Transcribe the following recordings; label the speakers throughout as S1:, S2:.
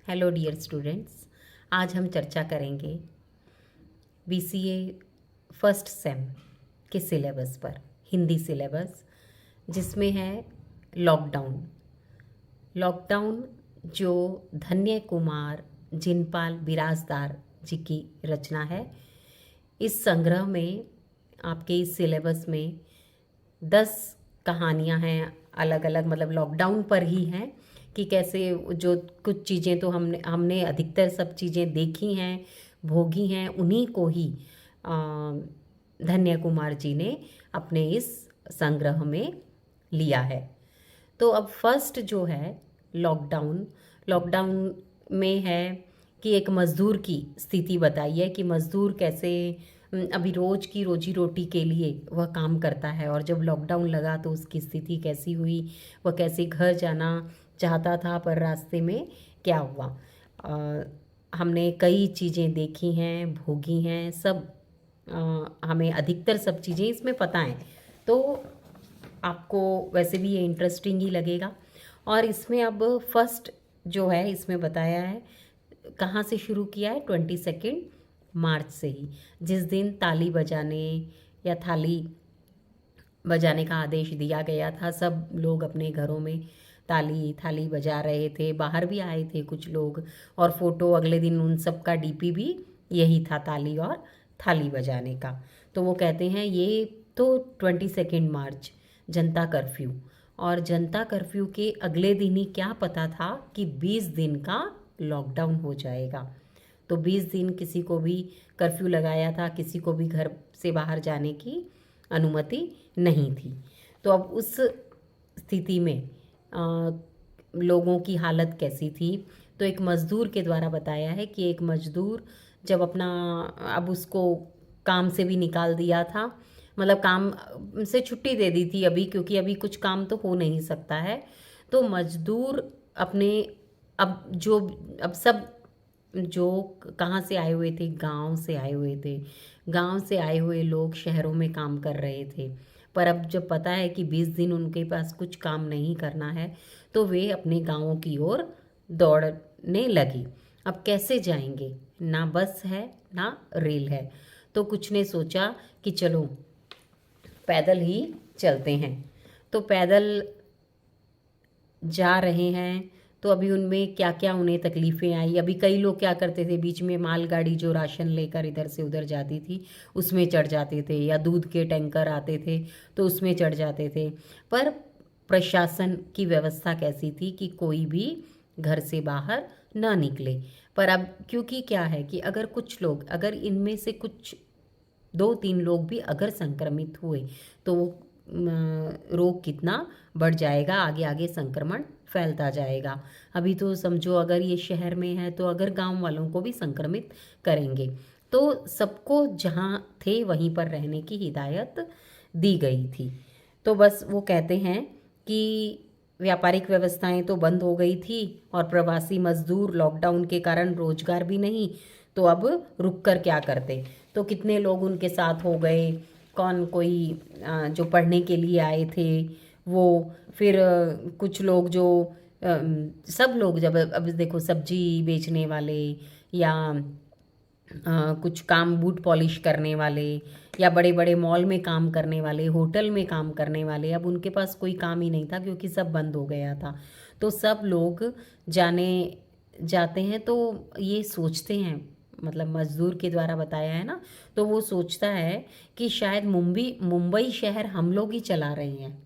S1: Hello dear students. आज हम चर्चा करेंगे बीसीए फर्स्ट सेम के सिलेबस पर, हिंदी सिलेबस, जिसमें है लॉकडाउन। लॉकडाउन जो धन्य कुमार जिनपाल बिराजदार जी की रचना है। इस संग्रह में, आपके इस सिलेबस में 10 कहानियाँ हैं अलग अलग, मतलब लॉकडाउन पर ही हैं कि कैसे जो कुछ चीज़ें तो हमने हमने अधिकतर सब चीज़ें देखी हैं, भोगी हैं, उन्हीं को ही धन्य कुमार जी ने अपने इस संग्रह में लिया है। तो अब फर्स्ट जो है लॉकडाउन, लॉकडाउन में है कि एक मज़दूर की स्थिति बताई है कि मज़दूर कैसे अभी रोज़ की रोजी रोटी के लिए वह काम करता है, और जब लॉकडाउन लगा तो उसकी स्थिति कैसी हुई, वह कैसे घर जाना चाहता था पर रास्ते में क्या हुआ। हमने कई चीज़ें देखी हैं, भोगी हैं, सब हमें अधिकतर सब चीज़ें इसमें पता हैं, तो आपको वैसे भी ये इंटरेस्टिंग ही लगेगा। और इसमें अब फर्स्ट जो है इसमें बताया है कहाँ से शुरू किया है, 22 मार्च से ही, जिस दिन ताली बजाने या थाली बजाने का आदेश दिया गया था। सब लोग अपने घरों में ताली थाली बजा रहे थे, बाहर भी आए थे कुछ लोग, और फोटो अगले दिन उन सब का डीपी भी यही था, ताली और थाली बजाने का। तो वो कहते हैं ये तो 22 मार्च जनता कर्फ्यू, और जनता कर्फ्यू के अगले दिन ही क्या पता था कि 20 दिन का लॉकडाउन हो जाएगा। तो 20 दिन किसी को भी कर्फ्यू लगाया था, किसी को भी घर से बाहर जाने की अनुमति नहीं थी। तो अब उस स्थिति में लोगों की हालत कैसी थी, तो एक मज़दूर के द्वारा बताया है कि एक मज़दूर जब अपना, अब उसको काम से भी निकाल दिया था, मतलब काम से छुट्टी दे दी थी अभी, क्योंकि अभी कुछ काम तो हो नहीं सकता है। तो मज़दूर अपने, अब सब जो कहाँ से आए हुए थे, गांव से आए हुए थे, गांव से आए हुए लोग शहरों में काम कर रहे थे। पर अब जब पता है कि 20 दिन उनके पास कुछ काम नहीं करना है, तो वे अपने गांवों की ओर दौड़ने लगी। अब कैसे जाएंगे, ना बस है ना रेल है, तो कुछ ने सोचा कि चलो पैदल ही चलते हैं। तो पैदल जा रहे हैं, तो अभी उनमें क्या क्या उन्हें तकलीफ़ें आई। अभी कई लोग क्या करते थे, बीच में मालगाड़ी जो राशन लेकर इधर से उधर जाती थी उसमें चढ़ जाते थे, या दूध के टैंकर आते थे तो उसमें चढ़ जाते थे। पर प्रशासन की व्यवस्था कैसी थी कि कोई भी घर से बाहर ना निकले। पर अब क्योंकि क्या है कि अगर कुछ लोग, अगर इनमें से कुछ 2-3 लोग भी अगर संक्रमित हुए तो वो रोग कितना बढ़ जाएगा, आगे आगे संक्रमण फैलता जाएगा। अभी तो समझो अगर ये शहर में है तो अगर गांव वालों को भी संक्रमित करेंगे, तो सबको जहां थे वहीं पर रहने की हिदायत दी गई थी। तो बस वो कहते हैं कि व्यापारिक व्यवस्थाएं तो बंद हो गई थी, और प्रवासी मजदूर लॉकडाउन के कारण रोजगार भी नहीं, तो अब रुक कर क्या करते। तो कितने लोग उनके साथ हो गए, कौन कोई जो पढ़ने के लिए आए थे वो, फिर कुछ लोग जो सब लोग, जब अब देखो सब्जी बेचने वाले, या कुछ काम बूट पॉलिश करने वाले, या बड़े बड़े मॉल में काम करने वाले, होटल में काम करने वाले, अब उनके पास कोई काम ही नहीं था क्योंकि सब बंद हो गया था। तो सब लोग जाने जाते हैं, तो ये सोचते हैं, मतलब मजदूर के द्वारा बताया है ना, तो वो सोचता है कि शायद मुंबई मुंबई शहर हम लोग ही चला रहे हैं,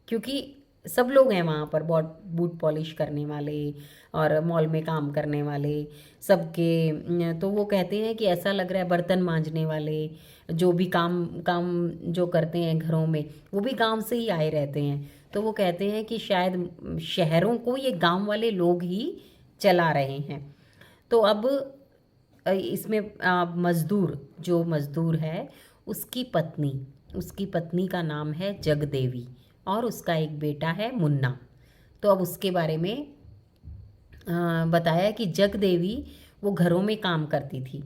S1: क्योंकि सब लोग हैं वहाँ पर, बूट पॉलिश करने वाले और मॉल में काम करने वाले सबके। तो वो कहते हैं कि ऐसा लग रहा है बर्तन मांजने वाले, जो भी काम काम जो करते हैं घरों में, वो भी गांव से ही आए रहते हैं। तो वो कहते हैं कि शायद शहरों को ये गांव वाले लोग ही चला रहे हैं। तो अब इसमें मज़दूर, जो मज़दूर है उसकी पत्नी का नाम है जगदेवी, और उसका एक बेटा है मुन्ना। तो अब उसके बारे में बताया कि जगदेवी वो घरों में काम करती थी।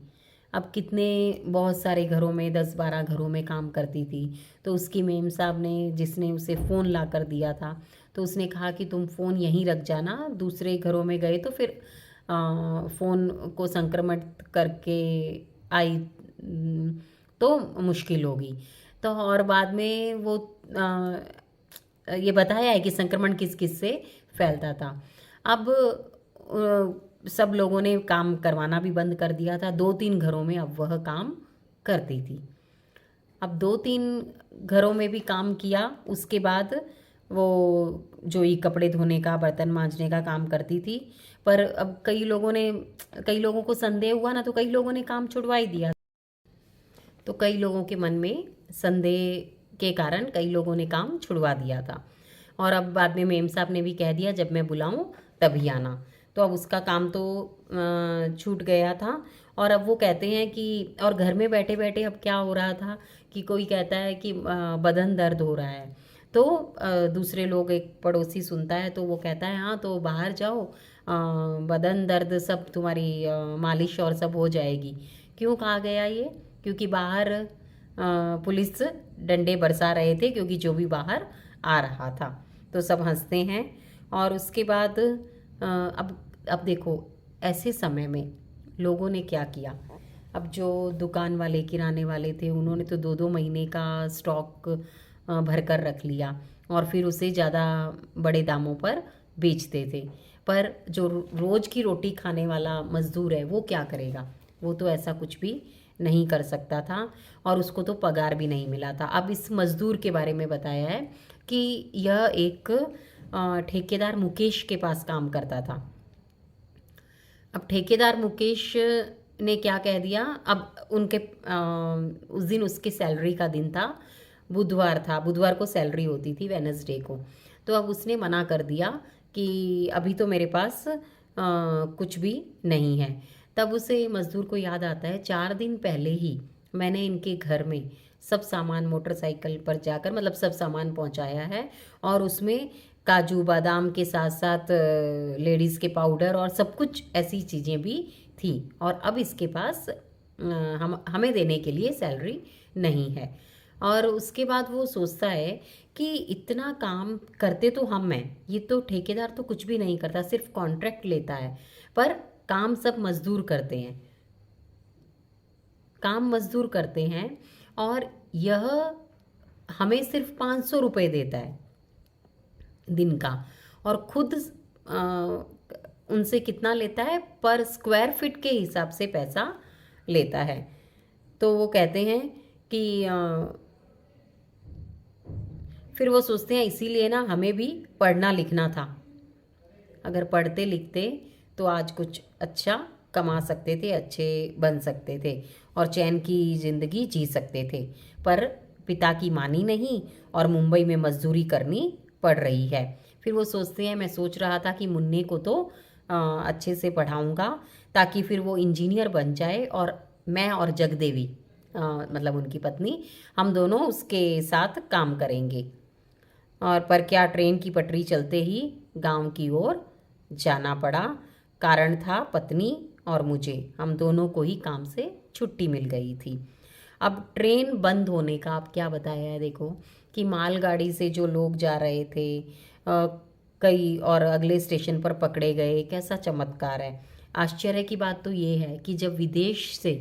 S1: अब कितने बहुत सारे घरों में, 10-12 घरों में काम करती थी। तो उसकी मेम साहब ने, जिसने उसे फ़ोन ला कर दिया था, तो उसने कहा कि तुम फ़ोन यहीं रख जाना, दूसरे घरों में गए तो फिर फ़ोन को संक्रमित करके आई तो मुश्किल होगी। तो और बाद में वो ये बताया है कि संक्रमण किस किस से फैलता था। अब सब लोगों ने काम करवाना भी बंद कर दिया था। 2-3 घरों में अब वह काम करती थी। अब 2-3 घरों में भी काम किया, उसके बाद वो जो ये कपड़े धोने का, बर्तन मांजने का काम करती थी। पर अब कई लोगों को संदेह हुआ ना, तो कई लोगों ने काम छुड़वा ही दिया। तो कई लोगों के मन में संदेह के कारण कई लोगों ने काम छुड़वा दिया था। और अब बाद में मेम साहब ने भी कह दिया जब मैं बुलाऊं तभी आना। तो अब उसका काम तो छूट गया था। और अब वो कहते हैं कि और घर में बैठे बैठे अब क्या हो रहा था कि कोई कहता है कि बदन दर्द हो रहा है। तो दूसरे लोग, एक पड़ोसी सुनता है तो वो कहता है हाँ तो बाहर जाओ, बदन दर्द सब तुम्हारी मालिश और सब हो जाएगी। क्यों कहा गया ये? क्योंकि बाहर पुलिस डंडे बरसा रहे थे, क्योंकि जो भी बाहर आ रहा था। तो सब हंसते हैं। और उसके बाद अब देखो ऐसे समय में लोगों ने क्या किया। अब जो दुकान वाले, किराने वाले थे, उन्होंने तो 2-2 महीने का स्टॉक भर कर रख लिया और फिर उसे ज़्यादा बड़े दामों पर बेचते थे। पर जो रोज़ की रोटी खाने वाला मज़दूर है वो क्या करेगा? वो तो ऐसा कुछ भी नहीं कर सकता था और उसको तो पगार भी नहीं मिला था। अब इस मज़दूर के बारे में बताया है कि यह एक ठेकेदार मुकेश के पास काम करता था। अब ठेकेदार मुकेश ने क्या कह दिया, अब उनके उस दिन उसके सैलरी का दिन था, बुधवार था, बुधवार को सैलरी होती थी, वेनसडे को। तो अब उसने मना कर दिया कि अभी तो मेरे पास कुछ भी नहीं है। तब उसे मज़दूर को याद आता है 4 दिन पहले ही मैंने इनके घर में सब सामान मोटरसाइकिल पर जाकर, मतलब सब सामान पहुंचाया है और उसमें काजू बादाम के साथ साथ लेडीज़ के पाउडर और सब कुछ ऐसी चीज़ें भी थी। और अब इसके पास हमें देने के लिए सैलरी नहीं है। और उसके बाद वो सोचता है कि इतना काम करते तो हम हैं, ये तो ठेकेदार तो कुछ भी नहीं करता, सिर्फ कॉन्ट्रैक्ट लेता है, पर काम सब मजदूर करते हैं, काम मजदूर करते हैं और यह हमें सिर्फ 500 रुपये देता है दिन का। और खुद उनसे कितना लेता है? पर स्क्वायर फीट के हिसाब से पैसा लेता है। तो वो कहते हैं कि फिर वो सोचते हैं इसीलिए ना हमें भी पढ़ना लिखना था, अगर पढ़ते लिखते तो आज कुछ अच्छा कमा सकते थे, अच्छे बन सकते थे और चैन की ज़िंदगी जी सकते थे। पर पिता की मानी नहीं और मुंबई में मजदूरी करनी पड़ रही है। फिर वो सोचते हैं, मैं सोच रहा था कि मुन्ने को तो अच्छे से पढ़ाऊँगा ताकि फिर वो इंजीनियर बन जाए और मैं और जगदेवी, मतलब उनकी पत्नी, हम दोनों उसके साथ काम करेंगे। और पर क्या, ट्रेन की पटरी चलते ही गांव की ओर जाना पड़ा। कारण था पत्नी और मुझे, हम दोनों को ही काम से छुट्टी मिल गई थी। अब ट्रेन बंद होने का आप क्या बताया है, देखो कि मालगाड़ी से जो लोग जा रहे थे कई और अगले स्टेशन पर पकड़े गए, कैसा चमत्कार है। आश्चर्य की बात तो ये है कि जब विदेश से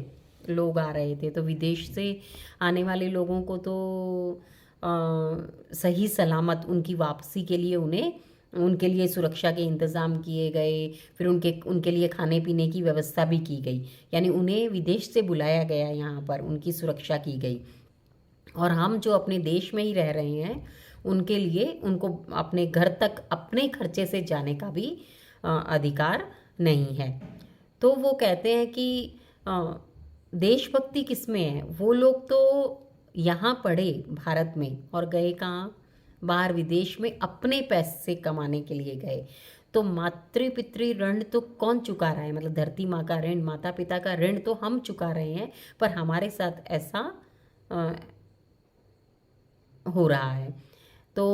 S1: लोग आ रहे थे तो विदेश से आने वाले लोगों को तो सही सलामत उनकी वापसी के लिए उनके लिए सुरक्षा के इंतज़ाम किए गए, फिर उनके लिए खाने पीने की व्यवस्था भी की गई। यानी उन्हें विदेश से बुलाया गया, यहाँ पर उनकी सुरक्षा की गई। और हम जो अपने देश में ही रह रहे हैं उनके लिए, उनको अपने घर तक अपने खर्चे से जाने का भी अधिकार नहीं है। तो वो कहते हैं कि देशभक्ति किस में है? वो लोग तो यहाँ पढ़े भारत में और गए कहाँ? बाहर विदेश में अपने पैसे कमाने के लिए गए। तो मातृ पितृ ऋण तो कौन चुका रहा है? मतलब धरती माँ का ऋण, माता पिता का ऋण तो हम चुका रहे हैं, पर हमारे साथ ऐसा हो रहा है। तो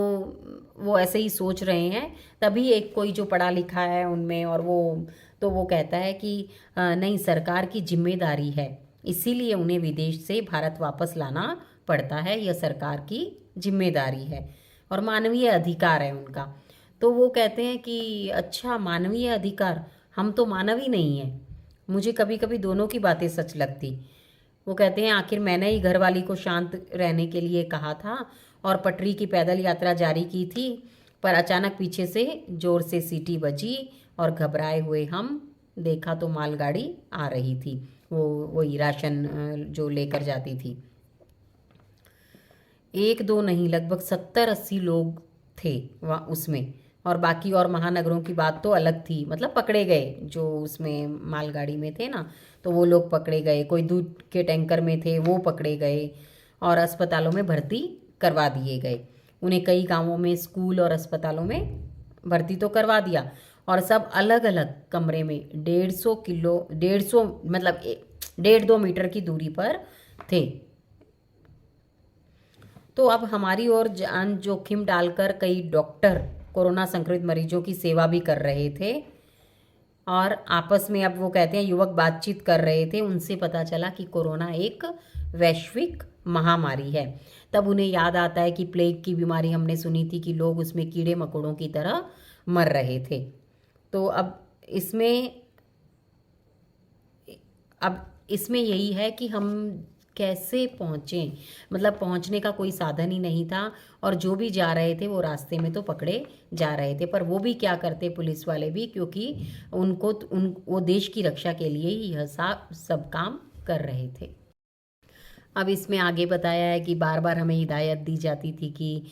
S1: वो ऐसे ही सोच रहे हैं। तभी एक कोई जो पढ़ा लिखा है उनमें, और वो कहता है कि नहीं, सरकार की जिम्मेदारी है, इसीलिए उन्हें विदेश से भारत वापस लाना पड़ता है, यह सरकार की जिम्मेदारी है और मानवीय अधिकार है उनका। तो वो कहते हैं कि अच्छा, मानवीय अधिकार, हम तो मानव ही नहीं हैं। मुझे कभी कभी दोनों की बातें सच लगती। वो कहते हैं आखिर मैंने ही घरवाली को शांत रहने के लिए कहा था और पटरी की पैदल यात्रा जारी की थी, पर अचानक पीछे से जोर से सीटी बजी और घबराए हुए हम देखा तो मालगाड़ी आ रही थी, वो वही राशन जो लेकर जाती थी। एक दो नहीं, लगभग 70-80 लोग थे वहाँ उसमें। और बाकी और महानगरों की बात तो अलग थी, मतलब पकड़े गए जो उसमें मालगाड़ी में थे ना, तो वो लोग पकड़े गए। कोई दूध के टैंकर में थे वो पकड़े गए और अस्पतालों में भर्ती करवा दिए गए। उन्हें कई गांवों में स्कूल और अस्पतालों में भर्ती तो करवा दिया, और सब अलग अलग कमरे में 150 किलो 150 मतलब 1.5-2 मीटर की दूरी पर थे। तो अब हमारी ओर जान जोखिम डालकर कई डॉक्टर कोरोना संक्रमित मरीजों की सेवा भी कर रहे थे। और आपस में, अब वो कहते हैं, युवक बातचीत कर रहे थे। उनसे पता चला कि कोरोना एक वैश्विक महामारी है। तब उन्हें याद आता है कि प्लेग की बीमारी हमने सुनी थी कि लोग उसमें कीड़े मकोड़ों की तरह मर रहे थे। तो अब इसमें यही है कि हम कैसे पहुँचें, मतलब पहुँचने का कोई साधन ही नहीं था। और जो भी जा रहे थे वो रास्ते में तो पकड़े जा रहे थे, पर वो भी क्या करते पुलिस वाले भी, क्योंकि वो देश की रक्षा के लिए ही यह सब काम कर रहे थे। अब इसमें आगे बताया है कि बार बार हमें हिदायत दी जाती थी कि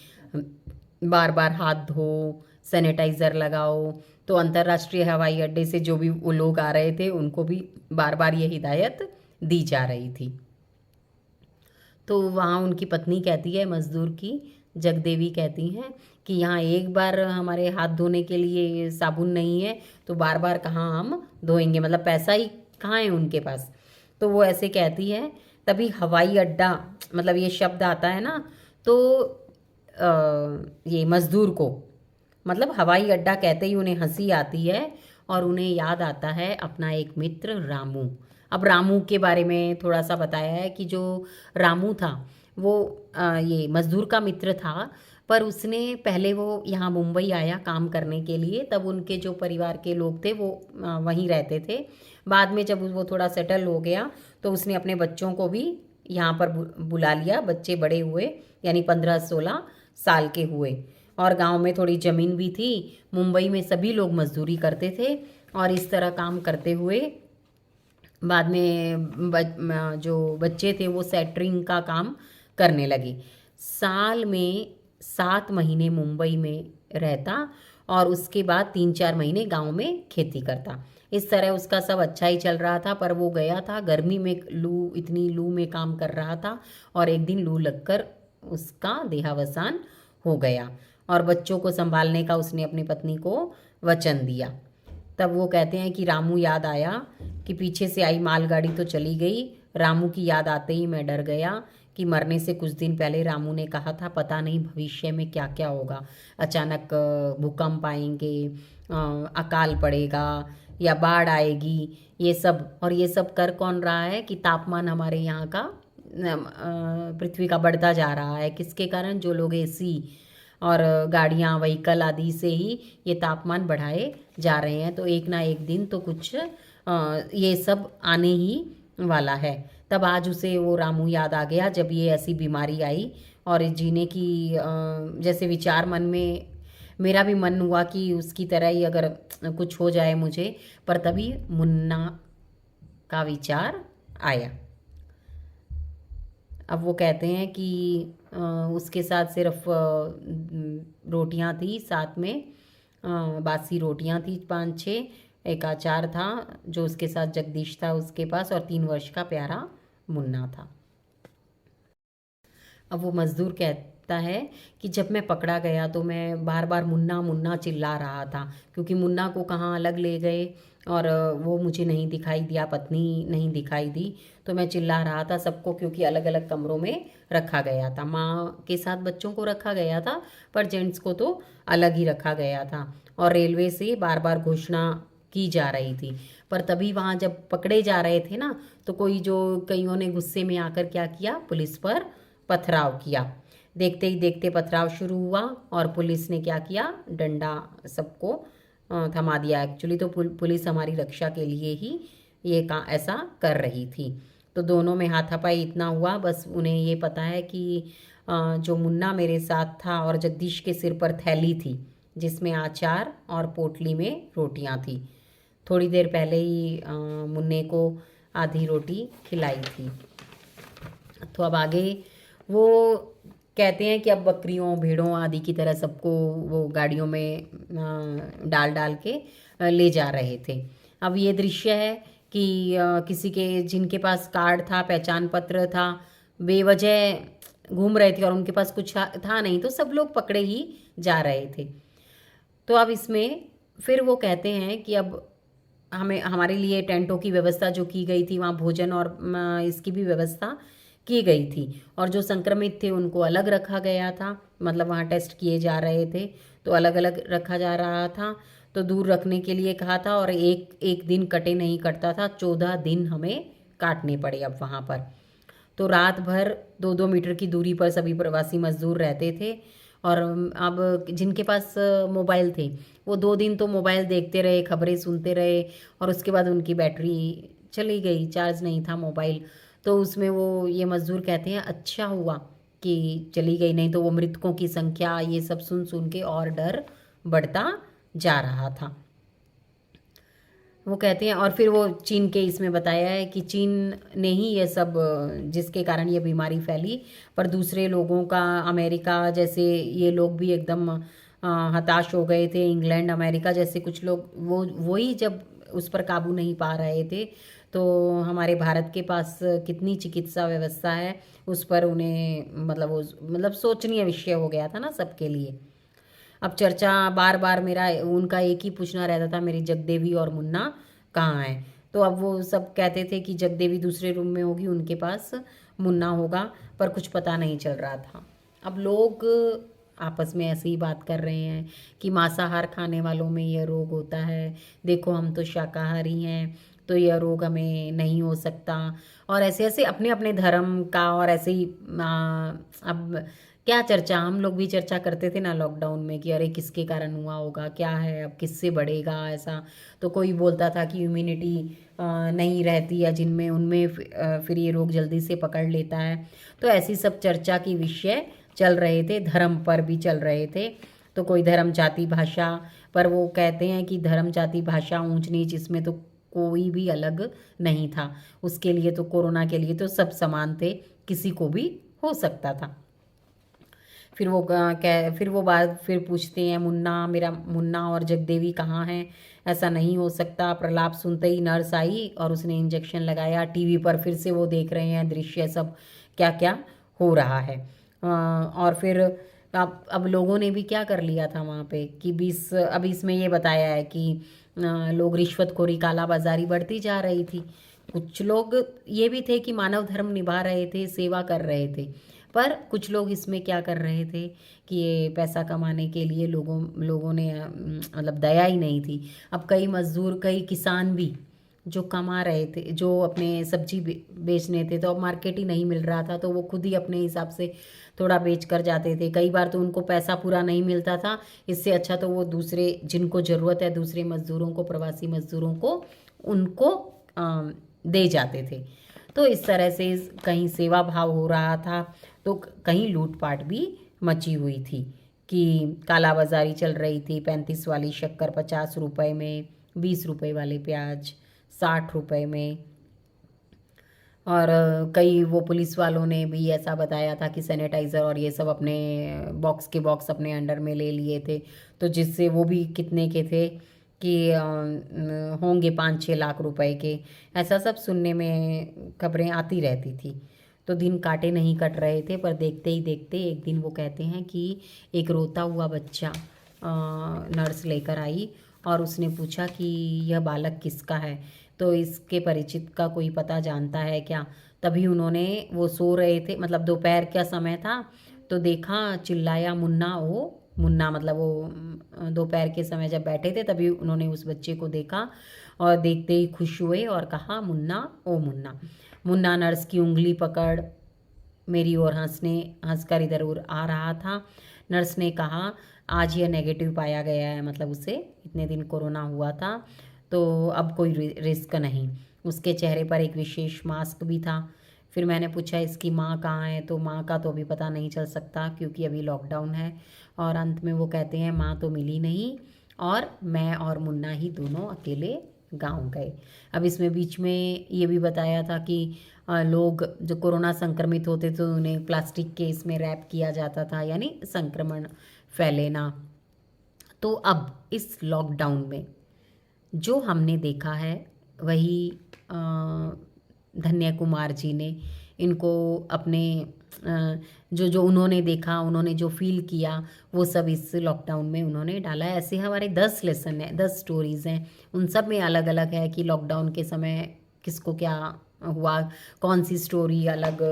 S1: बार बार हाथ धो, सैनिटाइज़र लगाओ। तो अंतर्राष्ट्रीय हवाई अड्डे से जो भी वो लोग आ रहे थे उनको भी बार बार ये हिदायत दी जा रही थी। तो वहाँ उनकी पत्नी कहती है, मज़दूर की जगदेवी कहती हैं कि यहाँ एक बार हमारे हाथ धोने के लिए साबुन नहीं है तो बार बार कहाँ हम धोएंगे, मतलब पैसा ही कहाँ है उनके पास। तो वो ऐसे कहती है। तभी हवाई अड्डा, मतलब ये शब्द आता है ना, तो ये मज़दूर को, मतलब हवाई अड्डा कहते ही उन्हें हंसी आती है और उन्हें याद आता है अपना एक मित्र रामू। अब रामू के बारे में थोड़ा सा बताया है कि जो रामू था वो ये मज़दूर का मित्र था, पर उसने पहले वो यहाँ मुंबई आया काम करने के लिए। तब उनके जो परिवार के लोग थे वो वहीं रहते थे। बाद में जब वो थोड़ा सेटल हो गया तो उसने अपने बच्चों को भी यहाँ पर बुला लिया। बच्चे बड़े हुए, यानी 15-16 साल के हुए, और गांव में थोड़ी ज़मीन भी थी। मुंबई में सभी लोग मजदूरी करते थे और इस तरह काम करते हुए बाद में जो बच्चे थे वो सेटरिंग का काम करने लगे। साल में 7 महीने मुंबई में रहता और उसके बाद 3-4 महीने गांव में खेती करता। इस तरह उसका सब अच्छा ही चल रहा था। पर वो गया था गर्मी में, इतनी लू में काम कर रहा था और एक दिन लू लगकर उसका देहावसान हो गया और बच्चों को संभालने का उसने अपनी पत्नी को वचन दिया। तब वो कहते हैं कि रामू याद आया कि पीछे से आई मालगाड़ी तो चली गई। रामू की याद आते ही मैं डर गया कि मरने से कुछ दिन पहले रामू ने कहा था पता नहीं भविष्य में क्या क्या होगा, अचानक भूकंप आएंगे, अकाल पड़ेगा या बाढ़ आएगी, ये सब। और ये सब कर कौन रहा है कि तापमान हमारे यहाँ का पृथ्वी का बढ़ता जा रहा है। किसके कारण? जो लोग एसी और गाड़ियाँ, व्हीकल आदि से ही ये तापमान बढ़ाए जा रहे हैं। तो एक ना एक दिन तो कुछ ये सब आने ही वाला है। तब आज उसे वो रामू याद आ गया जब ये ऐसी बीमारी आई और जीने की जैसे विचार मन में, मेरा भी मन हुआ कि उसकी तरह ही अगर कुछ हो जाए मुझे। पर तभी मुन्ना का विचार आया। अब वो कहते हैं कि उसके साथ सिर्फ रोटियां थी, साथ में बासी रोटियां थी 5-6, एक अचार था जो उसके साथ जगदीश था उसके पास, और 3 वर्ष का प्यारा मुन्ना था। अब वो मज़दूर कहता है कि जब मैं पकड़ा गया तो मैं बार बार मुन्ना मुन्ना चिल्ला रहा था, क्योंकि मुन्ना को कहाँ अलग ले गए और वो मुझे नहीं दिखाई दिया, पत्नी नहीं दिखाई दी। तो मैं चिल्ला रहा था सबको, क्योंकि अलग अलग कमरों में रखा गया था। माँ के साथ बच्चों को रखा गया था पर जेंट्स को तो अलग ही रखा गया था। और रेलवे से बार बार घोषणा की जा रही थी। पर तभी वहाँ जब पकड़े जा रहे थे ना, तो कईयों ने गुस्से में आकर क्या किया, पुलिस पर पथराव किया। देखते ही देखते पथराव शुरू हुआ और पुलिस ने क्या किया, डंडा सबको थमा दिया। एक्चुअली तो पुलिस हमारी रक्षा के लिए ही ये ऐसा कर रही थी। तो दोनों में हाथापाई इतना हुआ, बस उन्हें ये पता है कि जो मुन्ना मेरे साथ था और जगदीश के सिर पर थैली थी जिसमें अचार और पोटली में रोटियां थी। थोड़ी देर पहले ही मुन्ने को आधी रोटी खिलाई थी। तो अब आगे वो कहते हैं कि अब बकरियों भेड़ों आदि की तरह सबको वो गाड़ियों में डाल डाल के ले जा रहे थे। अब ये दृश्य है कि किसी के जिनके पास कार्ड था, पहचान पत्र था, बेवजह घूम रहे थे और उनके पास कुछ था नहीं, तो सब लोग पकड़े ही जा रहे थे। तो अब इसमें फिर वो कहते हैं कि अब हमें हमारे लिए टेंटों की व्यवस्था जो की गई थी, वहाँ भोजन और इसकी भी व्यवस्था की गई थी, और जो संक्रमित थे उनको अलग रखा गया था, मतलब वहाँ टेस्ट किए जा रहे थे तो अलग अलग रखा जा रहा था। तो दूर रखने के लिए कहा था, और एक एक दिन कटे नहीं कटता था, 14 दिन हमें काटने पड़े अब वहाँ पर। तो रात भर 2-2 मीटर की दूरी पर सभी प्रवासी मजदूर रहते थे। और अब जिनके पास मोबाइल थे वो 2 दिन तो मोबाइल देखते रहे, खबरें सुनते रहे, और उसके बाद उनकी बैटरी चली गई, चार्ज नहीं था मोबाइल। तो उसमें वो ये मज़दूर कहते हैं अच्छा हुआ कि चली गई, नहीं तो वो मृतकों की संख्या ये सब सुन सुन के और डर बढ़ता जा रहा था। वो कहते हैं, और फिर वो चीन के इसमें बताया है कि चीन ने ही ये सब जिसके कारण ये बीमारी फैली, पर दूसरे लोगों का, अमेरिका जैसे ये लोग भी एकदम हताश हो गए थे। इंग्लैंड, अमेरिका जैसे कुछ लोग वही जब उस पर काबू नहीं पा रहे थे, तो हमारे भारत के पास कितनी चिकित्सा व्यवस्था है उस पर उन्हें मतलब सोचनीय विषय हो गया था ना सबके लिए। अब चर्चा बार बार मेरा उनका एक ही पूछना रहता था, मेरी जगदेवी और मुन्ना कहाँ है। तो अब वो सब कहते थे कि जगदेवी दूसरे रूम में होगी, उनके पास मुन्ना होगा, पर कुछ पता नहीं चल रहा था। अब लोग आपस में ऐसे ही बात कर रहे हैं कि मांसाहार खाने वालों में यह रोग होता है, देखो हम तो शाकाहारी हैं तो यह रोग हमें नहीं हो सकता, और ऐसे ऐसे अपने अपने धर्म का, और ऐसे ही अब क्या चर्चा, हम लोग भी चर्चा करते थे ना लॉकडाउन में कि अरे किसके कारण हुआ होगा, क्या है, अब किससे बढ़ेगा ऐसा। तो कोई बोलता था कि इम्यूनिटी नहीं रहती है जिनमें, उनमें फिर ये रोग जल्दी से पकड़ लेता है। तो ऐसी सब चर्चा की विषय चल रहे थे, धर्म पर भी चल रहे थे। तो कोई धर्म जाति भाषा पर, वो कहते हैं कि धर्म जाति भाषा ऊंच नीच इसमें तो कोई भी अलग नहीं था, उसके लिए तो कोरोना के लिए तो सब समान थे, किसी को भी हो सकता था। फिर वो बात फिर पूछते हैं, मुन्ना, मेरा मुन्ना और जगदेवी कहाँ हैं, ऐसा नहीं हो सकता। प्रलाप सुनते ही नर्स आई और उसने इंजेक्शन लगाया। टीवी पर फिर से वो देख रहे हैं दृश्य, सब क्या क्या हो रहा है। और फिर अब लोगों ने भी क्या कर लिया था वहाँ पे कि अब इसमें ये बताया है कि लोग रिश्वतखोरी, कालाबाजारी बढ़ती जा रही थी। कुछ लोग ये भी थे कि मानव धर्म निभा रहे थे, सेवा कर रहे थे, पर कुछ लोग इसमें क्या कर रहे थे कि ये पैसा कमाने के लिए लोगों ने मतलब दया ही नहीं थी। अब कई मजदूर, कई किसान भी जो कमा रहे थे, जो अपने सब्जी बेचने थे, तो अब मार्केट ही नहीं मिल रहा था, तो वो खुद ही अपने हिसाब से थोड़ा बेच कर जाते थे। कई बार तो उनको पैसा पूरा नहीं मिलता था, इससे अच्छा तो वो दूसरे जिनको ज़रूरत है, दूसरे मज़दूरों को, प्रवासी मज़दूरों को, उनको दे जाते थे। तो इस तरह से कहीं सेवा भाव हो रहा था, तो कहीं लूटपाट भी मची हुई थी कि कालाबाजारी चल रही थी। 35 वाली शक्कर 50 रुपए में, 20 रुपए वाले प्याज 60 रुपए में। और कई वो पुलिस वालों ने भी ऐसा बताया था कि सैनिटाइज़र और ये सब अपने बॉक्स के बॉक्स अपने अंडर में ले लिए थे, तो जिससे वो भी कितने के थे कि होंगे 5-6 लाख रुपए के, ऐसा सब सुनने में खबरें आती रहती थी। तो दिन काटे नहीं कट रहे थे, पर देखते ही देखते एक दिन वो कहते हैं कि एक रोता हुआ बच्चा नर्स लेकर आई और उसने पूछा कि यह बालक किसका है, तो इसके परिचित का कोई पता जानता है क्या। तभी उन्होंने, वो सो रहे थे, मतलब दोपहर का समय था, तो देखा, चिल्लाया मुन्ना। ओ मुन्ना, मतलब वो दोपहर के समय जब बैठे थे तभी उन्होंने उस बच्चे को देखा, और देखते ही खुश हुए और कहा मुन्ना, ओ मुन्ना। मुन्ना नर्स की उंगली पकड़ मेरी ओर हंसकर इधर उधर आ रहा था। नर्स ने कहा, आज यह नेगेटिव पाया गया है, मतलब उसे इतने दिन कोरोना हुआ था, तो अब कोई रिस्क नहीं। उसके चेहरे पर एक विशेष मास्क भी था। फिर मैंने पूछा इसकी माँ कहाँ है, तो माँ का तो अभी पता नहीं चल सकता क्योंकि अभी लॉकडाउन है। और अंत में वो कहते हैं माँ तो मिली नहीं, और मैं और मुन्ना ही दोनों अकेले गांव गए। अब इसमें बीच में ये भी बताया था कि लोग जो कोरोना संक्रमित होते थे उन्हें प्लास्टिक के इसमें रैप किया जाता था, यानी संक्रमण फैले ना। तो अब इस लॉकडाउन में जो हमने देखा है वही धन्य कुमार जी ने इनको अपने जो जो उन्होंने देखा, उन्होंने जो फील किया, वो सब इस लॉकडाउन में उन्होंने डाला है। ऐसे हमारे 10 लेसन हैं, 10 स्टोरीज़ हैं, उन सब में अलग अलग है कि लॉकडाउन के समय किसको क्या हुआ, कौन सी स्टोरी अलग।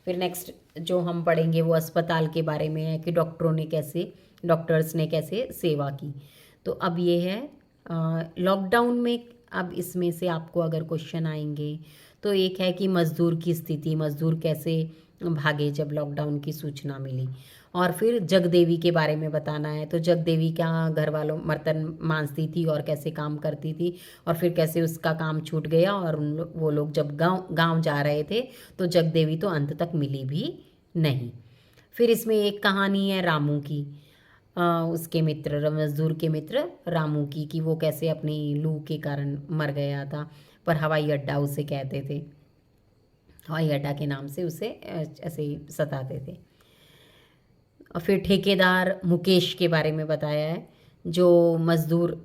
S1: फिर नेक्स्ट जो हम पढ़ेंगे वो अस्पताल के बारे में है कि डॉक्टर्स ने कैसे सेवा की। तो अब ये है लॉकडाउन में। अब इसमें से आपको अगर क्वेश्चन आएंगे तो एक है कि मज़दूर की स्थिति, मज़दूर कैसे भागे जब लॉकडाउन की सूचना मिली। और फिर जगदेवी के बारे में बताना है, तो जगदेवी क्या घर वालों बर्तन मांजती थी और कैसे काम करती थी, और फिर कैसे उसका काम छूट गया और वो लोग जब गांव जा रहे थे तो जगदेवी तो अंत तक मिली भी नहीं। फिर इसमें एक कहानी है रामू की, उसके मित्र, मजदूर के मित्र रामू की, कि वो कैसे अपनी लू के कारण मर गया था, पर हवाई अड्डा उसे कहते थे, हवाई अड्डा के नाम से उसे ऐसे ही सताते थे। और फिर ठेकेदार मुकेश के बारे में बताया है, जो मज़दूर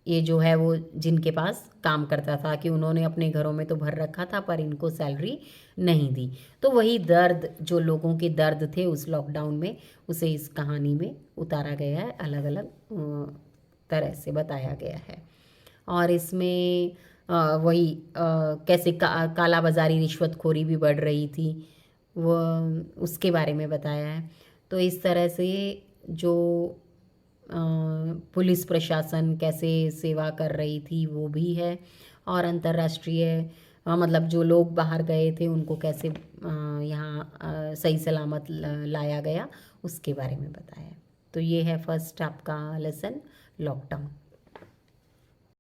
S1: ये जो है वो जिनके पास काम करता था, कि उन्होंने अपने घरों में तो भर रखा था पर इनको सैलरी नहीं दी। तो वही दर्द, जो लोगों के दर्द थे उस लॉकडाउन में, उसे इस कहानी में उतारा गया है, अलग अलग तरह से बताया गया है। और इसमें वही कैसे काला बाजारी, रिश्वतखोरी भी बढ़ रही थी, वो उसके बारे में बताया है। तो इस तरह से जो पुलिस प्रशासन कैसे सेवा कर रही थी वो भी है, और अंतर्राष्ट्रीय मतलब जो लोग बाहर गए थे उनको कैसे यहाँ सही सलामत लाया गया, उसके बारे में बताया। तो ये है फर्स्ट आपका लेसन, लॉकडाउन।